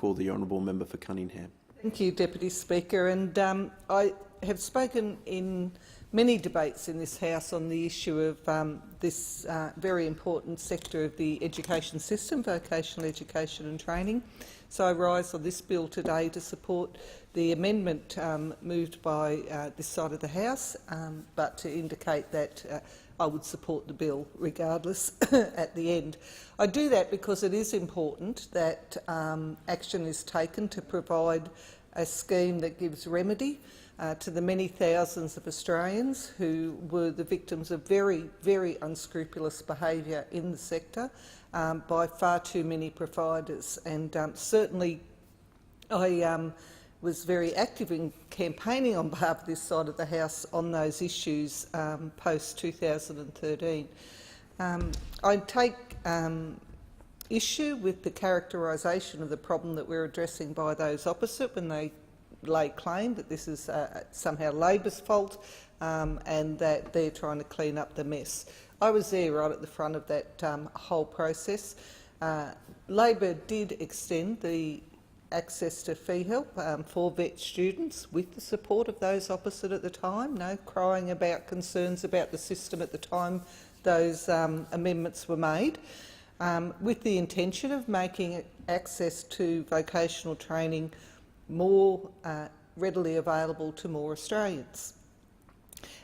call the honourable member for Cunningham. Thank you, Deputy Speaker. And I have spoken in many debates in this House on the issue of this very important sector of the education system, vocational education and training. So I rise on this bill today to support the amendment moved by this side of the House, but to indicate that I would support the bill regardless at the end. I do that because it is important that action is taken to provide a scheme that gives remedy to the many thousands of Australians who were the victims of very, very unscrupulous behaviour in the sector by far too many providers. And certainly I was very active in campaigning on behalf of this side of the House on those issues post-2013. I take issue with the characterisation of the problem that we're addressing by those opposite when they lay claim that this is somehow Labor's fault and that they're trying to clean up the mess. I was there right at the front of that whole process. Labor did extend the access to fee help for VET students with the support of those opposite at the time. No crying about concerns about the system at the time those amendments were made, with the intention of making access to vocational training more readily available to more Australians.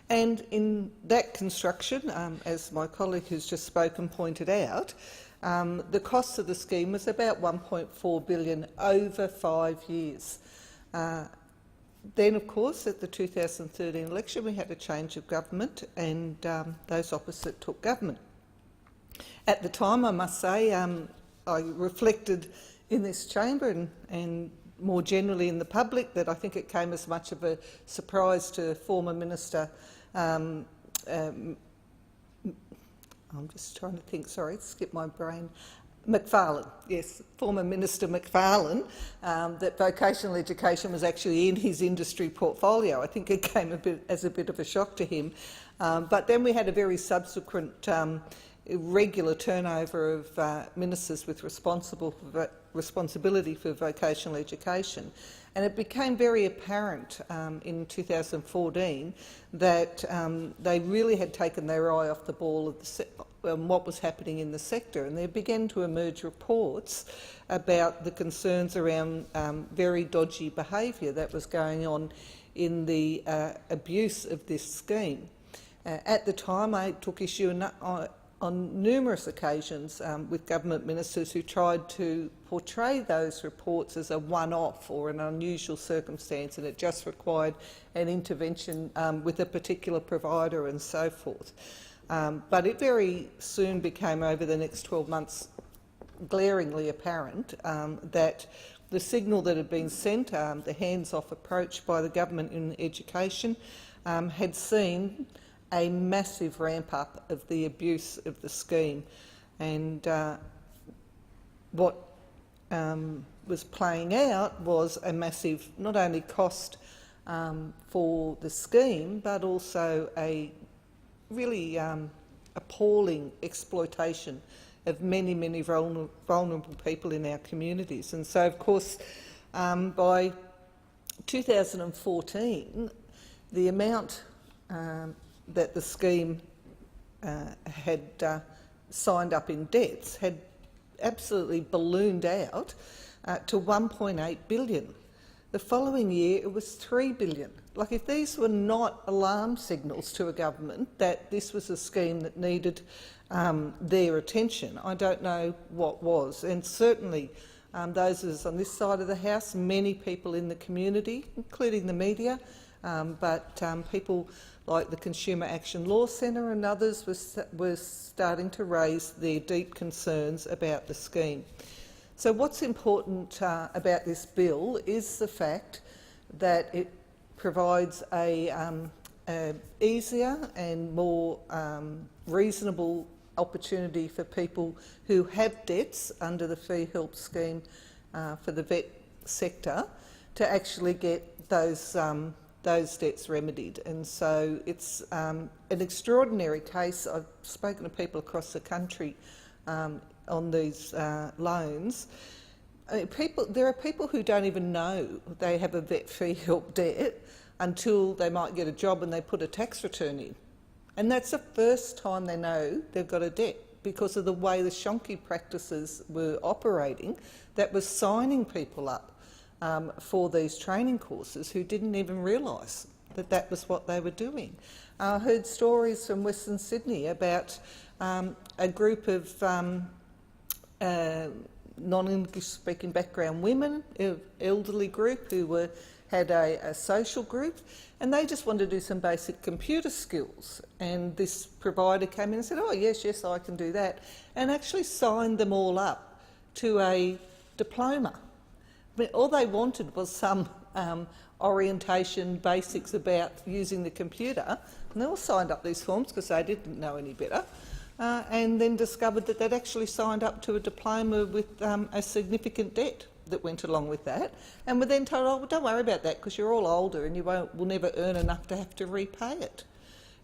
And in that construction, as my colleague who's just spoken pointed out, the cost of the scheme was about $1.4 billion over 5 years. Then, of course, at the 2013 election, we had a change of government and those opposite took government. At the time, I must say, I reflected in this chamber and more generally in the public that I think it came as much of a surprise to former Minister I'm just trying to think, sorry, it skipped my brain. Macfarlane, yes, former Minister Macfarlane, that vocational education was actually in his industry portfolio. I think it came as a bit of a shock to him. But then we had a very subsequent regular turnover of ministers with responsibility for vocational education. And it became very apparent in 2014 that they really had taken their eye off the ball of what was happening in the sector, and there began to emerge reports about the concerns around very dodgy behaviour that was going on in the abuse of this scheme. At the time, I took issue on numerous occasions with government ministers who tried to portray those reports as a one-off or an unusual circumstance, and it just required an intervention with a particular provider and so forth. But it very soon became, over the next 12 months, glaringly apparent that the signal that had been sent, the hands-off approach by the government in education, had seen a massive ramp-up of the abuse of the scheme. And what was playing out was a massive, not only cost for the scheme, but also a really appalling exploitation of many, many vulnerable people in our communities. And so, of course, by 2014, the amount that the scheme had signed up in debts had absolutely ballooned out to $1.8 billion. The following year it was $3 billion. Like, if these were not alarm signals to a government that this was a scheme that needed their attention, I don't know what was. And certainly those of us on this side of the House, many people in the community, including the media, but people like the Consumer Action Law Centre and others were starting to raise their deep concerns about the scheme. So what's important about this bill is the fact that it provides a easier and more reasonable opportunity for people who have debts under the fee help scheme for the VET sector to actually get those debts remedied. And so it's an extraordinary case. I've spoken to people across the country on these loans. I mean, there are people who don't even know they have a vet fee help debt until they might get a job and they put a tax return in. And that's the first time they know they've got a debt, because of the way the shonky practices were operating that was signing people up for these training courses who didn't even realise that that was what they were doing. I heard stories from Western Sydney about a group of non-English speaking background women, elderly group who had a social group, and they just wanted to do some basic computer skills. And this provider came in and said, oh yes, I can do that, and actually signed them all up to a diploma. But all they wanted was some orientation basics about using the computer, and they all signed up these forms because they didn't know any better. And then discovered that they'd actually signed up to a diploma with a significant debt that went along with that, and were then told, oh, well, don't worry about that because you're all older and you will never earn enough to have to repay it.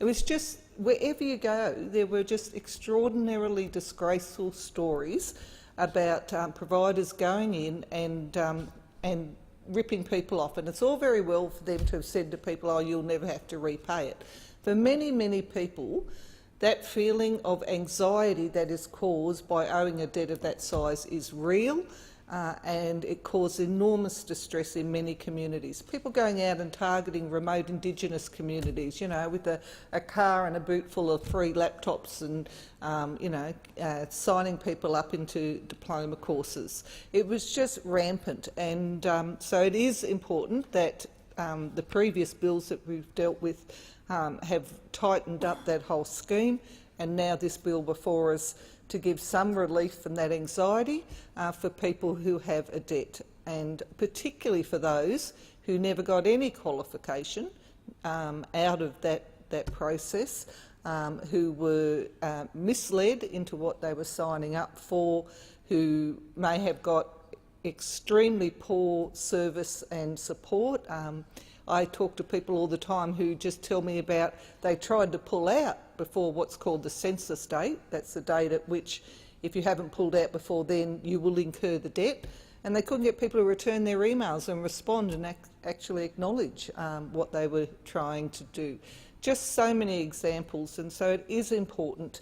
It was just, wherever you go, there were just extraordinarily disgraceful stories about providers going in and ripping people off. And it's all very well for them to have said to people, oh, you'll never have to repay it. For many, many people, that feeling of anxiety that is caused by owing a debt of that size is real, and it caused enormous distress in many communities. People going out and targeting remote Indigenous communities, you know, with a car and a boot full of free laptops and, signing people up into diploma courses. It was just rampant, and so it is important that the previous bills that we've dealt with have tightened up that whole scheme, and now this bill before us to give some relief from that anxiety for people who have a debt, and particularly for those who never got any qualification out of that process, who were misled into what they were signing up for, who may have got extremely poor service and support. I talk to people all the time who just tell me about they tried to pull out before what's called the census date. That's the date at which, if you haven't pulled out before then, you will incur the debt. And they couldn't get people to return their emails and respond and actually acknowledge what they were trying to do. Just so many examples, and so it is important,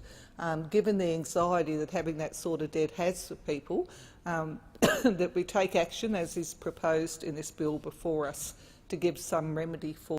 given the anxiety that having that sort of debt has for people, that we take action as is proposed in this bill before us to give some remedy for